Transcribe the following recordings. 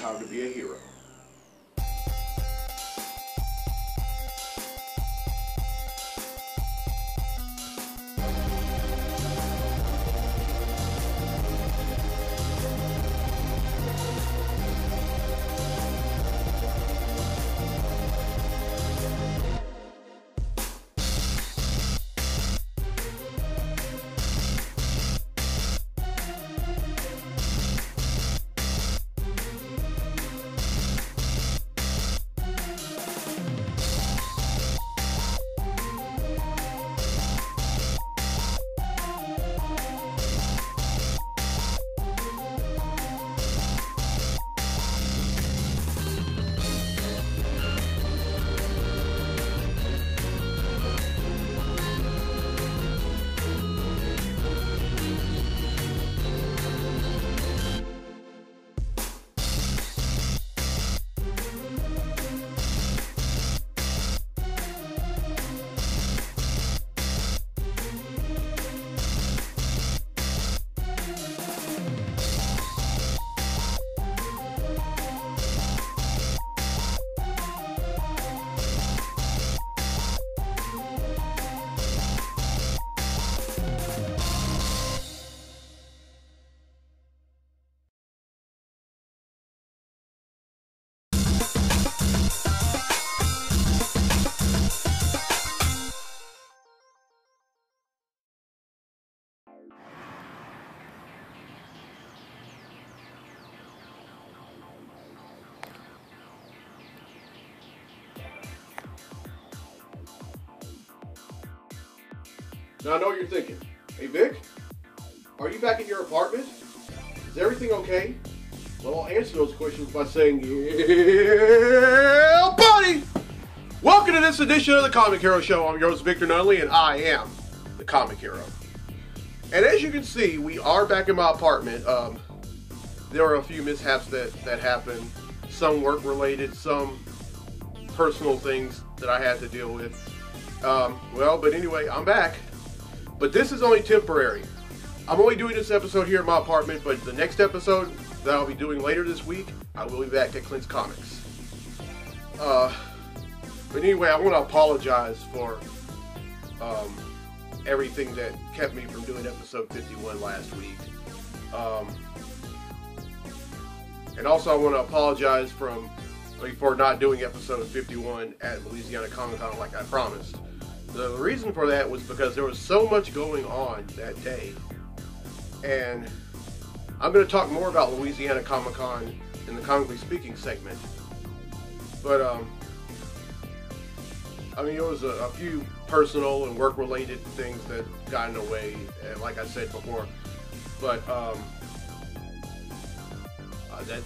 time to be a hero. Now I know what you're thinking. Hey Vic, are you back in your apartment? Is everything okay? Well, I'll answer those questions by saying, yeah, buddy! Welcome to this edition of the Comic Hero Show. I'm your host, Victor Nunley, and I am the Comic Hero. And as you can see, we are back in my apartment. There are a few mishaps that happened. Some work-related, some personal things that I had to deal with. But anyway, I'm back. But this is only temporary. I'm only doing this episode here at my apartment, but the next episode that I'll be doing later this week, I will be back at Clint's Comics. But anyway, I want to apologize for everything that kept me from doing episode 51 last week. And also I want to apologize for not doing episode 51 at Louisiana Comic Con like I promised. The reason for that was because there was so much going on that day, and I'm going to talk more about Louisiana Comic Con in the Comically Speaking segment. But it was a few personal and work-related things that got in the way, like I said before. But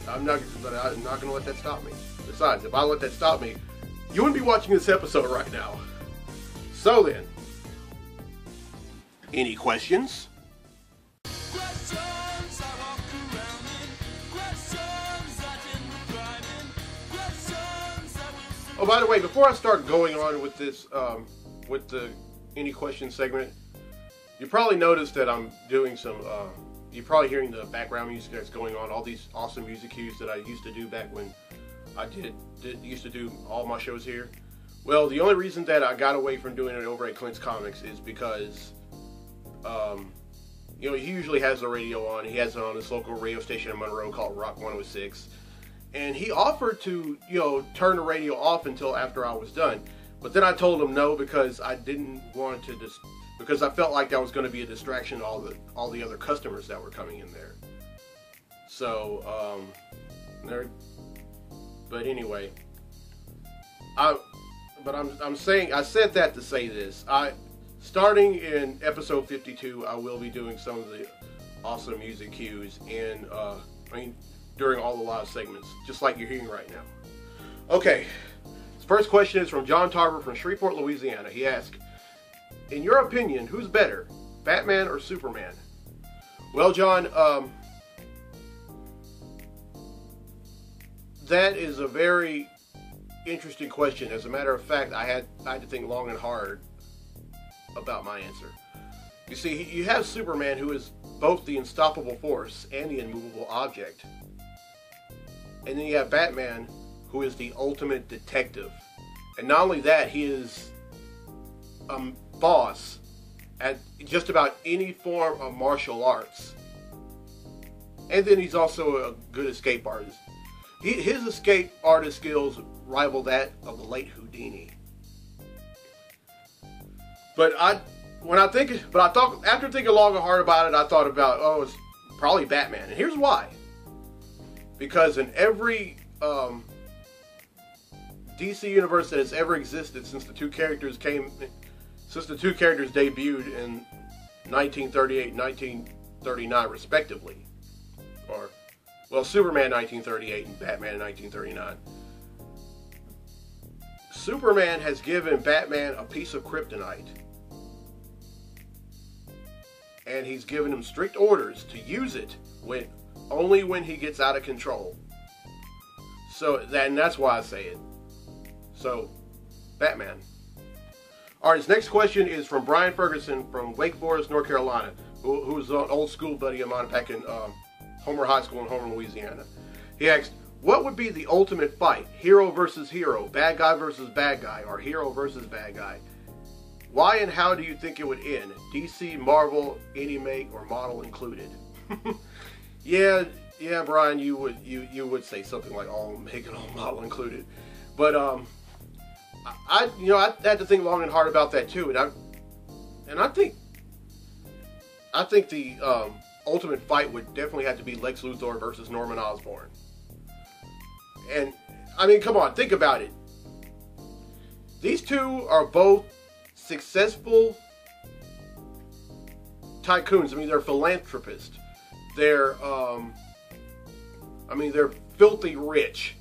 I'm not going to let that stop me. Besides, if I let that stop me, you wouldn't be watching this episode right now. So then, any questions? Oh, by the way, before I start going on with this, with the any questions segment, you probably noticed that I'm doing some, you're probably hearing the background music that's going on, all these awesome music cues that I used to do back when I used to do all my shows here. Well, the only reason that I got away from doing it over at Clint's Comics is because, he usually has the radio on. He has it on this local radio station in Monroe called Rock 106. And he offered to, turn the radio off until after I was done. But then I told him no, because I didn't want to because I felt like that was going to be a distraction to all the other customers that were coming in there. So, but anyway, I'm saying, I said that to say this. Starting in episode 52, I will be doing some of the awesome music cues and during all the live segments, just like you're hearing right now. Okay, this first question is from John Tarver from Shreveport, Louisiana. He asked, in your opinion, who's better, Batman or Superman? Well, John, that is a very interesting question. As a matter of fact, I had to think long and hard about my answer. You see, you have Superman, who is both the unstoppable force and the immovable object. And then you have Batman, who is the ultimate detective. And not only that, he is a boss at just about any form of martial arts. And then he's also a good escape artist. His escape artist skills rival that of the late Houdini. But after thinking long and hard about it, I thought about, oh, it's probably Batman. And here's why. Because in every DC universe that has ever existed since the two characters debuted in 1938 and 1939 respectively, or, well, Superman 1938 and Batman in 1939, Superman has given Batman a piece of kryptonite, and he's given him strict orders to use it only when he gets out of control. So that's why I say it. So, Batman. Alright, this next question is from Brian Ferguson from Wake Forest, North Carolina, who's an old school buddy of mine back in Homer High School in Homer, Louisiana. He asked, what would be the ultimate fight? Hero versus hero, bad guy versus bad guy, or hero versus bad guy? Why and how do you think it would end? DC, Marvel, any make or model included? Yeah, Brian, you would say something like all make and all model included. But I had to think long and hard about that too, and I think the ultimate fight would definitely have to be Lex Luthor versus Norman Osborn. And I mean, come on, think about it. These two are both successful tycoons. I mean, they're philanthropists. They're they're filthy rich,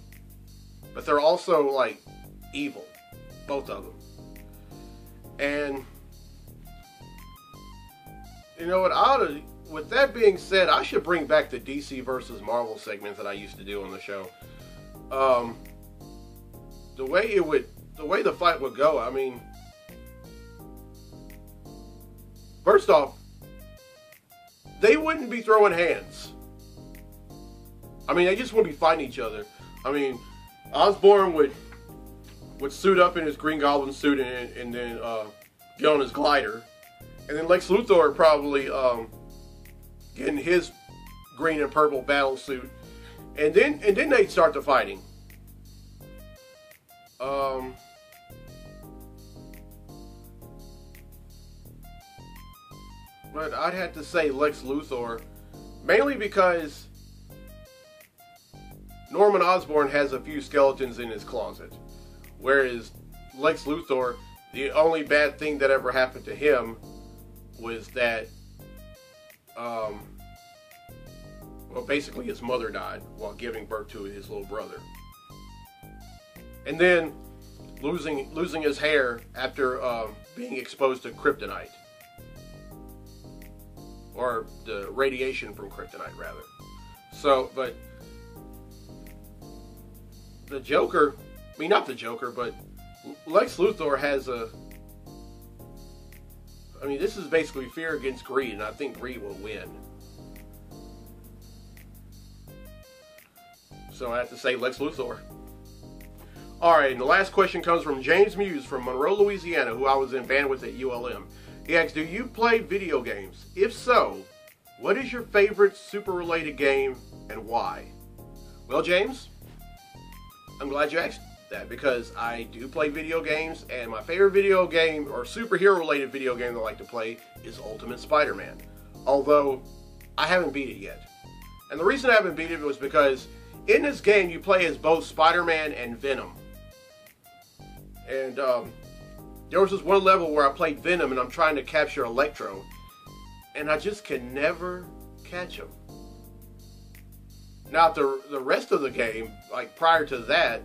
but they're also like evil, both of them. And you know what? With that being said, I should bring back the DC versus Marvel segment that I used to do on the show. The way the fight would go, I mean, first off, they wouldn't be throwing hands. I mean, they just wouldn't be fighting each other. I mean, Osborn would suit up in his Green Goblin suit and then get on his glider, and then Lex Luthor would probably get in his green and purple battle suit, and then they'd start the fighting. But I'd have to say Lex Luthor, mainly because Norman Osborn has a few skeletons in his closet, whereas Lex Luthor, the only bad thing that ever happened to him was that, well, basically his mother died while giving birth to his little brother, and then losing his hair after being exposed to kryptonite. Or the radiation from kryptonite, rather. So, but the Joker, I mean, not the Joker, but Lex Luthor has I mean, this is basically fear against greed, and I think greed will win. So I have to say Lex Luthor. Alright, and the last question comes from James Muse from Monroe, Louisiana, who I was in band with at ULM. He asks, do you play video games? If so, what is your favorite super-related game and why? Well, James, I'm glad you asked that, because I do play video games, and my favorite video game, or superhero-related video game that I like to play, is Ultimate Spider-Man. Although, I haven't beat it yet. And the reason I haven't beat it was because in this game, you play as both Spider-Man and Venom. And, there was this one level where I played Venom and I'm trying to capture Electro, and I just can never catch him. Now, the rest of the game, like prior to that,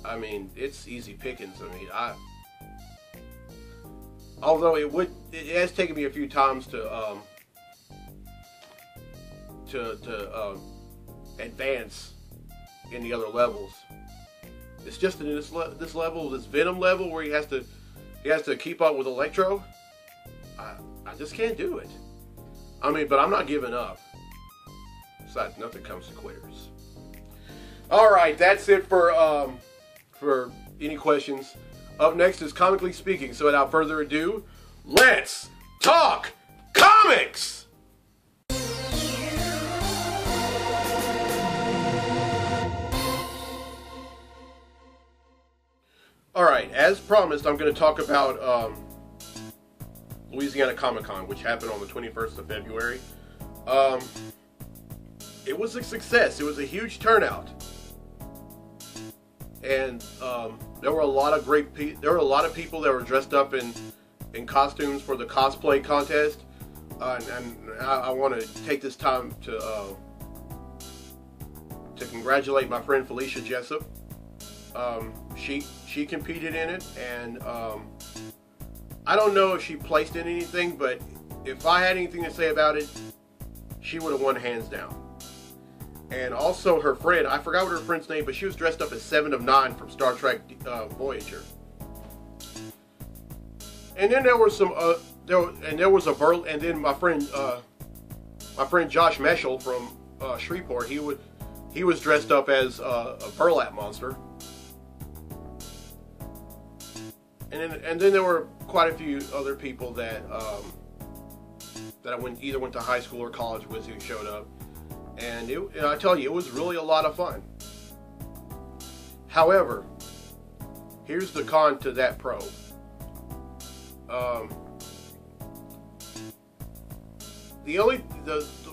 I mean, it's easy pickings. I mean, although it has taken me a few times to advance in the other levels. It's just in this level, this Venom level, where he has to keep up with Electro. I just can't do it. I mean, but I'm not giving up. Besides, nothing comes to quitters. All right, that's it for any questions. Up next is Comically Speaking. So without further ado, let's talk comics. All right, as promised, I'm going to talk about Louisiana Comic-Con, which happened on the 21st of February. It was a success. It was a huge turnout, and there were a lot of people that were dressed up in costumes for the cosplay contest. And I want to take this time to congratulate my friend Felicia Jessup. She competed in it, and I don't know if she placed in anything, but if I had anything to say about it, she would have won hands down. And also her friend, I forgot what her friend's name, but she was dressed up as Seven of Nine from Star Trek Voyager. And then there was some, and then my friend Josh Meschel from Shreveport, he was dressed up as a burlap monster. And then there were quite a few other people that I either went to high school or college with who showed up, and I tell you, it was really a lot of fun. However, here's the con to that pro.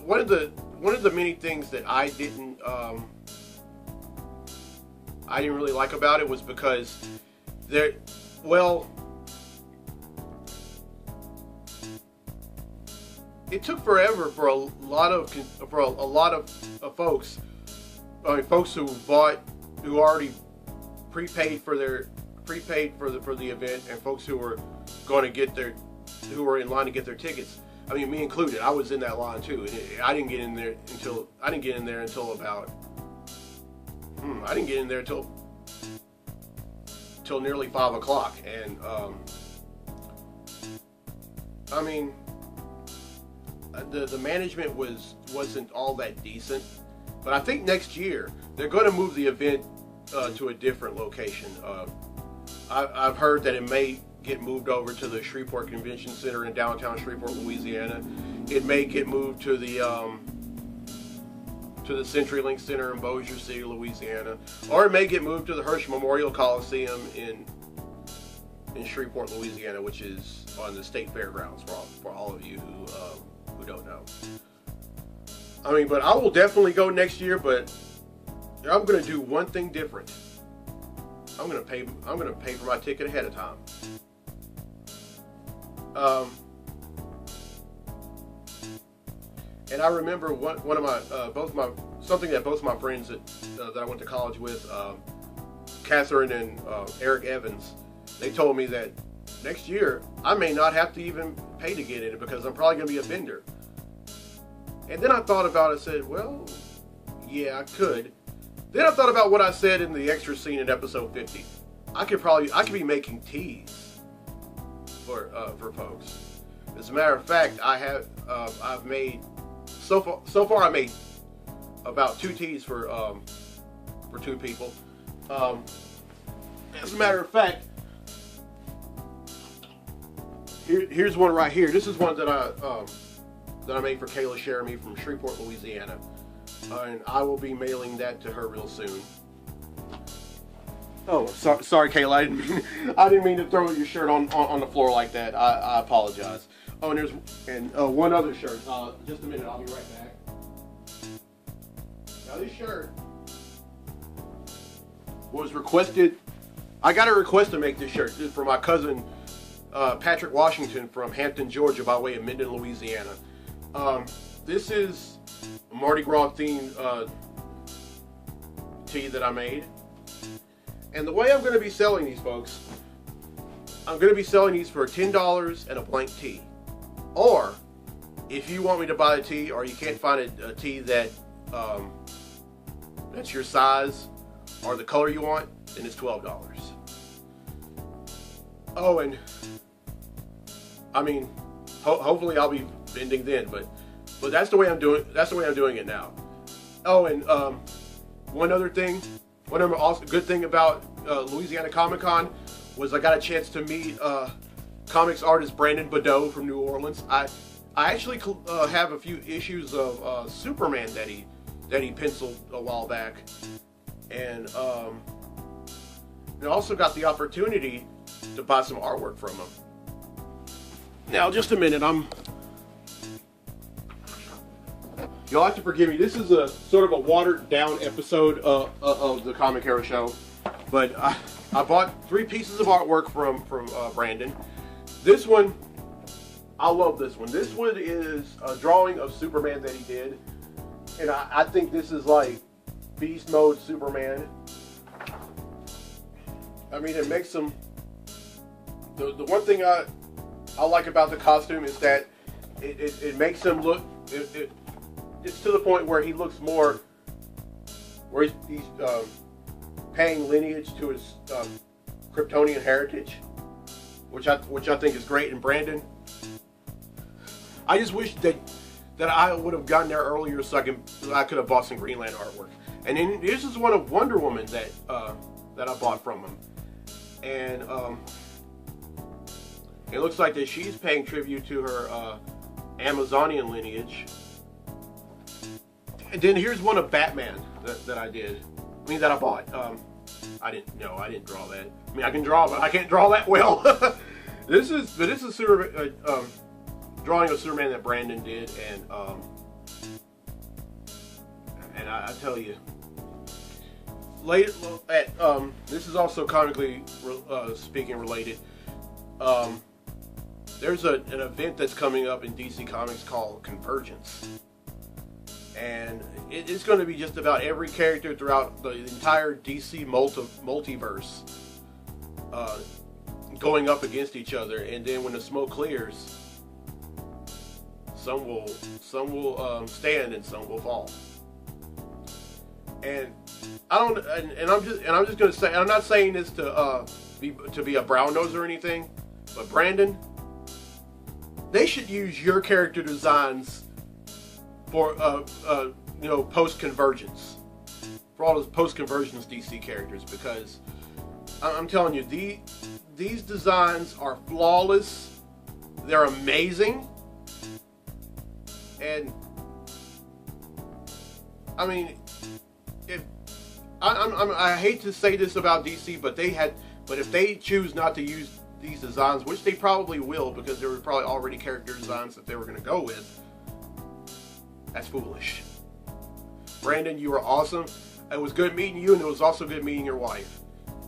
One of the many things that I didn't really like about it was because it took forever for a lot of folks, folks who already prepaid for the event, and folks who were in line to get their tickets. I mean, me included. I was in that line too, and I didn't get in there until nearly 5 o'clock, and I mean, the management wasn't all that decent. But I think next year they're going to move the event to a different location. I've heard that it may get moved over to the Shreveport Convention Center in downtown Shreveport, Louisiana. It may get moved to the CenturyLink Center in Bossier City, Louisiana, or it may get moved to the Hirsch Memorial Coliseum in Shreveport, Louisiana, which is on the state fairgrounds for all of you who don't know. I mean, but I will definitely go next year, but I'm going to do one thing different. I'm going to pay for my ticket ahead of time. And I remember something that both my friends that I went to college with, Catherine and Eric Evans, they told me that next year I may not have to even pay to get in it because I'm probably going to be a vendor. And then I thought about it and said, well, yeah, I could. Then I thought about what I said in the extra scene in episode 50. I could be making teas for folks. As a matter of fact, I've made so far I made about 2 teas for 2 people. As a matter of fact, here's one right here. This is one that I made for Kayla Sheremy from Shreveport, Louisiana, and I will be mailing that to her real soon. Oh, sorry, Kayla. I didn't mean to throw your shirt on the floor like that. I apologize. Oh, and one other shirt. Just a minute, I'll be right back. Now this shirt was requested. I got a request to make this shirt. This is for my cousin Patrick Washington from Hampton, Georgia, by way of Minden, Louisiana. This is a Mardi Gras themed tee that I made. And the way I'm going to be selling these, folks, I'm going to be selling these for $10 and a blank tee. Or, if you want me to buy a tee, or you can't find a tee that that's your size or the color you want, then it's $12. Oh, and I mean, hopefully I'll be vending then, but that's the way I'm doing. That's the way I'm doing it now. Oh, and one other also good thing about Louisiana Comic Con was I got a chance to meet comics artist Brandon Badeau from New Orleans. I actually have a few issues of Superman that he penciled a while back, and also got the opportunity to buy some artwork from him. Now, just a minute, you'll have to forgive me. This is a sort of a watered down episode of the Comic Hero Show, but I bought 3 pieces of artwork from Brandon. This one, I love this one. This one is a drawing of Superman that he did, and I think this is like beast mode Superman. I mean, it makes him. The one thing I like about the costume is that it makes him look. It's to the point where he looks more. Where he's paying lineage to his Kryptonian heritage, which I think is great. And Brandon, I just wish that I would have gotten there earlier so I could have bought some Green Lantern artwork. And then this is one of Wonder Woman that I bought from him, and it looks like that she's paying tribute to her Amazonian lineage. And then here's one of Batman that I bought. I didn't draw that. I mean, I can draw, but I can't draw that well. This is drawing of Superman that Brandon did, and I tell you, this is also comically speaking related. There's an event that's coming up in DC Comics called Convergence, and it's going to be just about every character throughout the entire DC multiverse going up against each other, and then when the smoke clears, some will stand and some will fall. And I'm just going to say, I'm not saying this to be a brown nose or anything, but Brandon, they should use your character designs for post-convergence, for all those post-convergence DC characters, because I'm telling you, these designs are flawless. They're amazing, and I mean, I hate to say this about DC, but if they choose not to use these designs, which they probably will, because there were probably already character designs that they were going to go with, that's foolish. Brandon, you were awesome. It was good meeting you, and it was also good meeting your wife.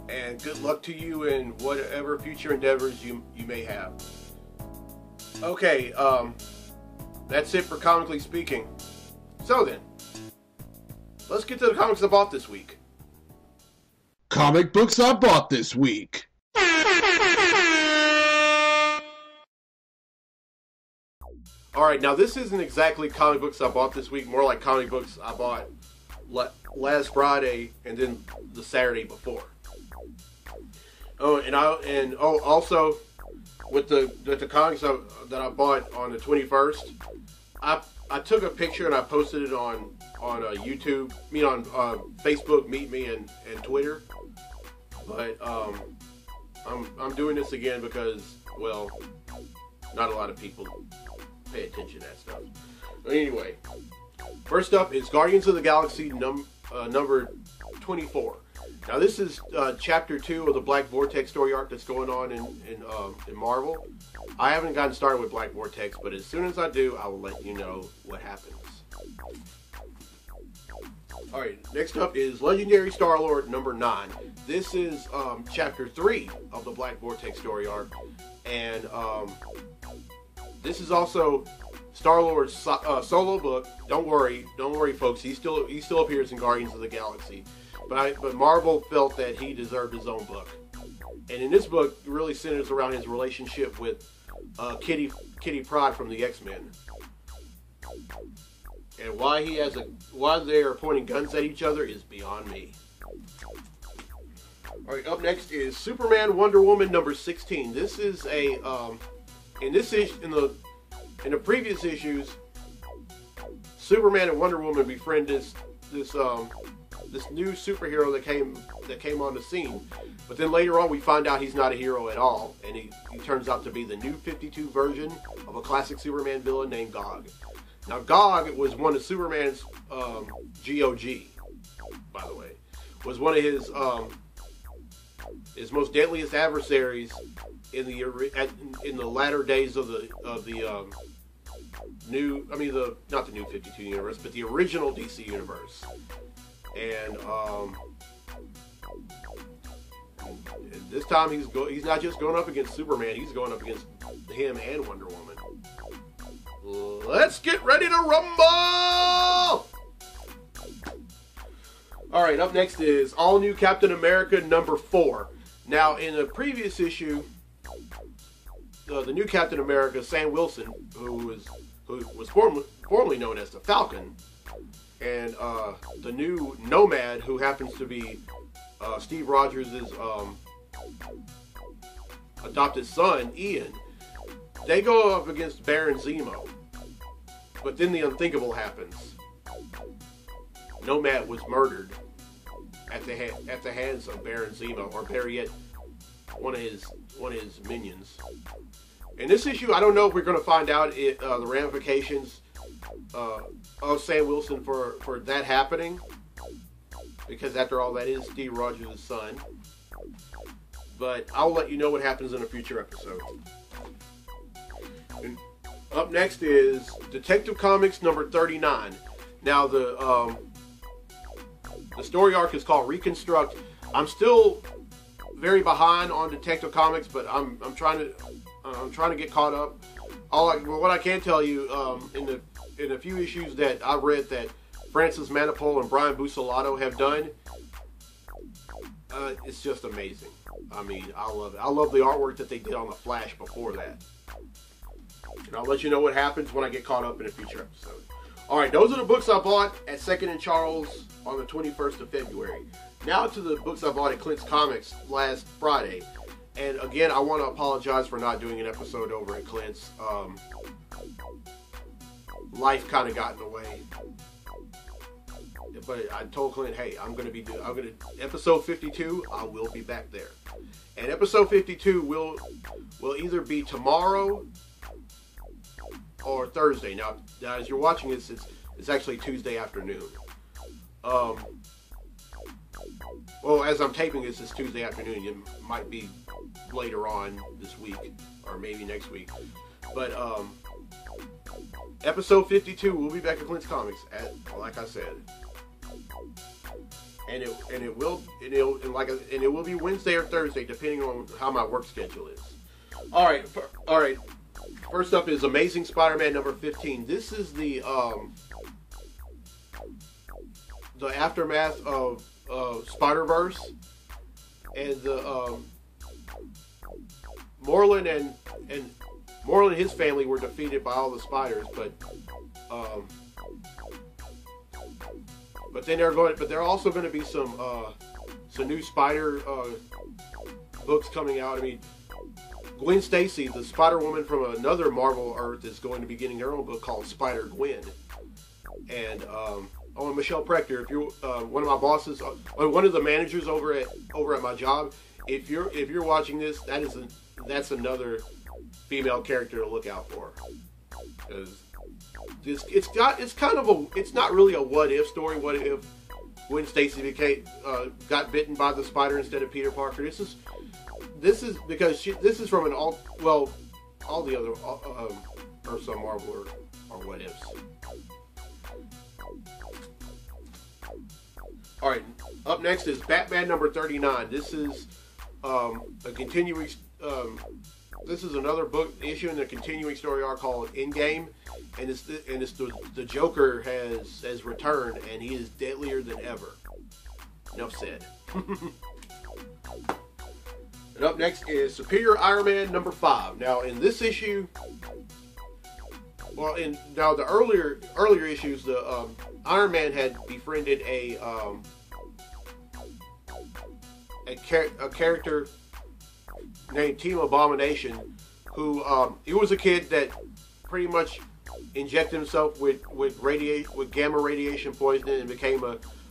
And good luck to you in whatever future endeavors you may have. Okay, that's it for Comically Speaking. So then, let's get to the comics I bought this week. Comic books I bought this week. Alright, now this isn't exactly comic books I bought this week, more like comic books I bought last Friday and then the Saturday before. Oh, and also with the comics that I bought on the 21st, I took a picture and I posted it on YouTube, on Facebook, Meet Me, and Twitter. But I'm doing this again because, well, not a lot of people pay attention to that stuff. But anyway, first up is Guardians of the Galaxy number 24. Now this is chapter 2 of the Black Vortex story arc that's going on in Marvel. I haven't gotten started with Black Vortex, but as soon as I do, I will let you know what happens. Alright, next up is Legendary Star-Lord number 9. This is chapter 3 of the Black Vortex story arc, and this is also Star-Lord's solo book. Don't worry, folks. He still appears in Guardians of the Galaxy, but Marvel felt that he deserved his own book, and in this book, it really centers around his relationship with Kitty Pryde from the X-Men, and why they are pointing guns at each other is beyond me. All right, up next is Superman Wonder Woman number 16. This is a in the previous issues, Superman and Wonder Woman befriend this this new superhero that came on the scene. But then later on, we find out he's not a hero at all, and he turns out to be the new 52 version of a classic Superman villain named Gog. Now, Gog was one of Superman's GOG, by the way, was one of his most deadliest adversaries in the latter days of the not the new 52 universe, but the original DC universe. And this time he's not just going up against Superman, he's going up against him and Wonder Woman. Let's get ready to rumble! Alright, up next is All New Captain America number 4. Now, in the previous issue, the new Captain America, Sam Wilson, who was formerly known as the Falcon, and the new Nomad, who happens to be Steve Rogers' adopted son, Ian, they go up against Baron Zemo. But then the unthinkable happens. Nomad was murdered at the hands of Baron Zemo, or better yet, one of his minions. In this issue, I don't know if we're going to find out the ramifications of Sam Wilson for that happening, because after all, that is Steve Rogers' son. But I'll let you know what happens in a future episode. And up next is Detective Comics number 39. Now the story arc is called Reconstruct. I'm still very behind on Detective Comics, but I'm trying to get caught up. What I can tell you, in a few issues that I've read that Francis Manapul and Brian Buccellato have done, it's just amazing. I mean, I love it. I love the artwork that they did on The Flash before that. And I'll let you know what happens when I get caught up in a future episode. Alright, those are the books I bought at 2nd and Charles on the 21st of February. Now to the books I bought at Clint's Comics last Friday. And again, I want to apologize for not doing an episode over at Clint's. Life kind of got in the way. But I told Clint, hey, episode 52, I will be back there. And episode 52 will either be tomorrow or Thursday. Now as you're watching this, it's actually Tuesday afternoon. Well, as I'm taping this, it's Tuesday afternoon. It might be later on this week, or maybe next week. But episode 52 will be back at Clint's Comics, like I said. And it will be Wednesday or Thursday, depending on how my work schedule is. All right. First up is Amazing Spider-Man number 15. This is the aftermath of Spider-Verse, and the Moreland and his family were defeated by all the spiders, but then there are also going to be some new Spider books coming out. I mean, Gwen Stacy, the Spider-Woman from another Marvel Earth, is going to be getting her own book called Spider-Gwen. And Michelle Prector, if you're one of my bosses, one of the managers over at my job, if you're watching this, that's another female character to look out for. Because it's not really a what if story. What if Gwen Stacy got bitten by the spider instead of Peter Parker? This is because this is from all the other Ursa Marvel or what ifs. All right, up next is Batman number 39. This is a continuing. This is another book issue in the continuing story arc called Endgame, and the Joker has returned, and he is deadlier than ever. Enough said. And up next is Superior Iron Man number 5. Now in this issue, the earlier issues, the Iron Man had befriended a character named Team Abomination, who he was a kid that pretty much injected himself with gamma radiation poisoning and became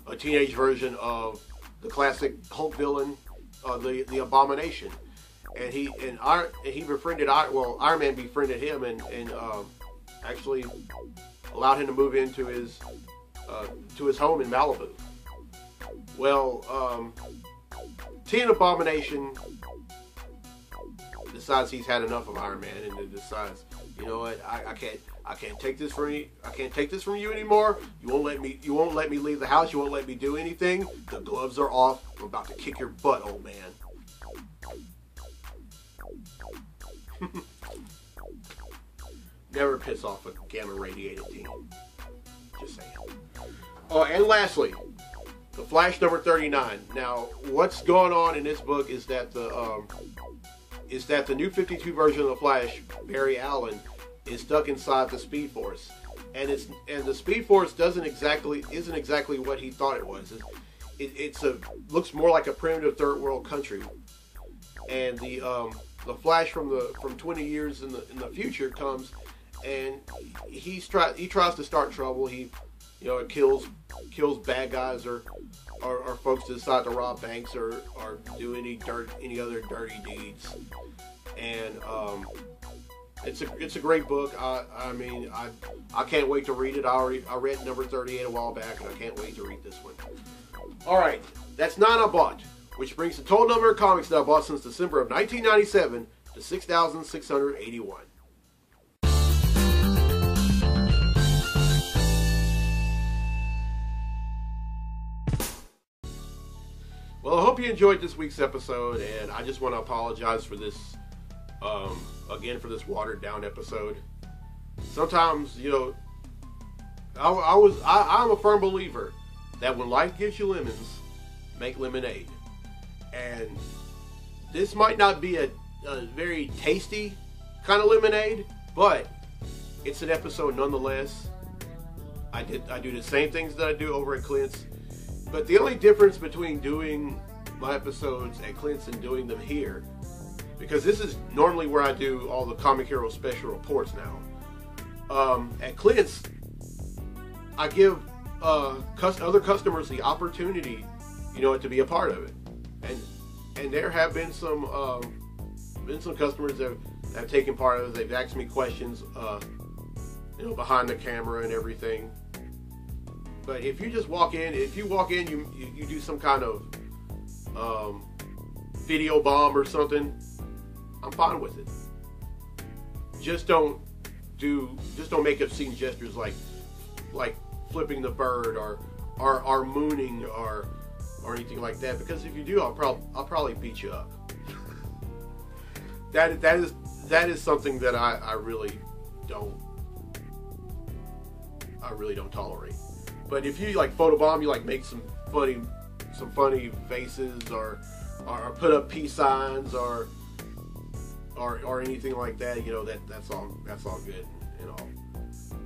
a teenage version of the classic Hulk villain, the Abomination, and he befriended Iron Man befriended him and actually allowed him to move into his home in Malibu. Well, Teen Abomination decides he's had enough of Iron Man and decides, you know what, I can't take this from you. I can't take this from you anymore. You won't let me leave the house. You won't let me do anything. The gloves are off. I'm about to kick your butt, old man. Never piss off a gamma radiated teen. Just saying. Oh, and lastly, The Flash number 39. Now, what's going on in this book is that the New 52 version of the Flash, Barry Allen, is stuck inside the Speed Force, and the Speed Force isn't exactly what he thought it was. It looks more like a primitive third world country, and the Flash from 20 years in the future comes, and he tries to start trouble. He kills bad guys or folks that decide to rob banks or do any other dirty deeds, and it's a great book. I mean, I can't wait to read it. I read number 38 a while back, and I can't wait to read this one. All right, that's 9 I bought, which brings the total number of comics that I bought since December of 1997 to 6,681. Well, I hope you enjoyed this week's episode, and I just want to apologize for this, again, for this watered down episode. Sometimes, I'm a firm believer that when life gives you lemons, make lemonade. And this might not be a very tasty kind of lemonade, but it's an episode nonetheless. I do the same things that I do over at Clint's. But the only difference between doing my episodes at Clint's and doing them here, because this is normally where I do all the Comic Hero special reports now. At Clint's, I give other customers the opportunity, to be a part of it. And there have been some customers that have taken part of it. They've asked me questions, behind the camera and everything. But if you just walk in, you do some kind of video bomb or something, I'm fine with it. Just don't make obscene gestures like flipping the bird or mooning or anything like that. Because if you do, I'll probably beat you up. that is something that I really don't tolerate. But if you photobomb, you make some funny faces or put up peace signs or anything like that, that's all good and all.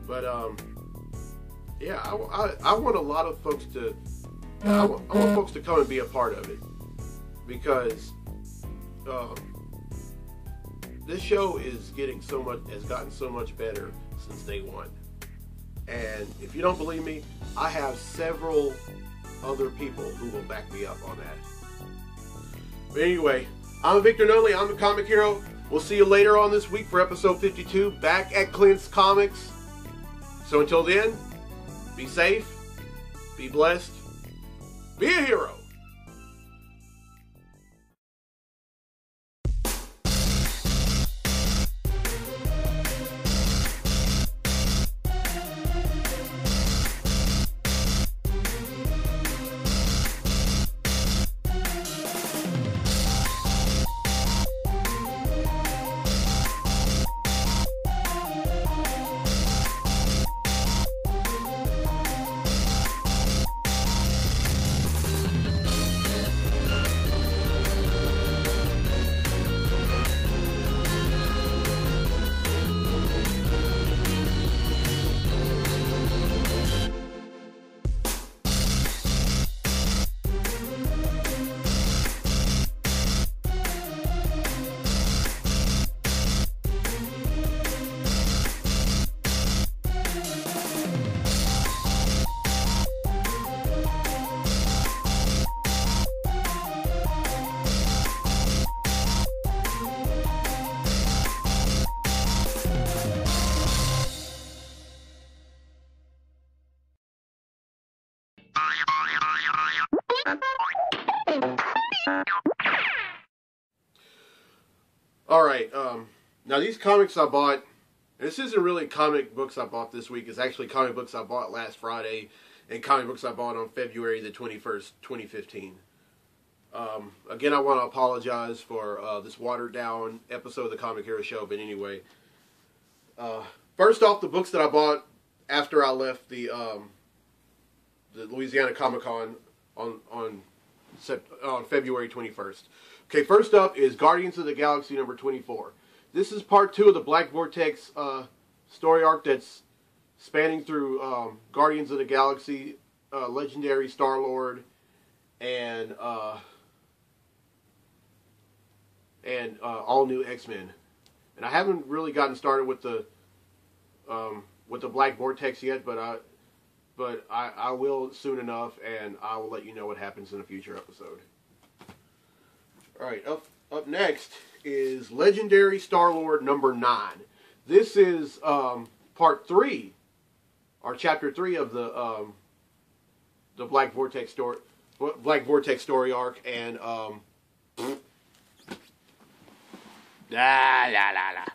But yeah, I want a lot of folks to I want folks to come and be a part of it, because this show has gotten so much better since day one. And if you don't believe me, I have several other people who will back me up on that. But anyway, I'm Victor Nunley. I'm the Comic Hero. We'll see you later on this week for episode 52, back at Clint's Comics. So until then, be safe, be blessed, be a hero. right. Now these comics I bought, and this isn't really comic books I bought this week. It's actually comic books I bought last Friday, and comic books I bought on February the 21st, 2015. Again, I want to apologize for this watered down episode of the Comic Hero Show. But anyway, first off, the books that I bought after I left the Louisiana Comic Con on February 21st. Okay, first up is Guardians of the Galaxy number 24. This is part 2 of the Black Vortex story arc that's spanning through Guardians of the Galaxy, Legendary Star-Lord, and all new X-Men. And I haven't really gotten started with the Black Vortex yet, but I will soon enough, and I will let you know what happens in a future episode. Alright, up next is Legendary Star-Lord number 9. This is part 3, or chapter 3 of the Black Vortex story arc, and la la la la.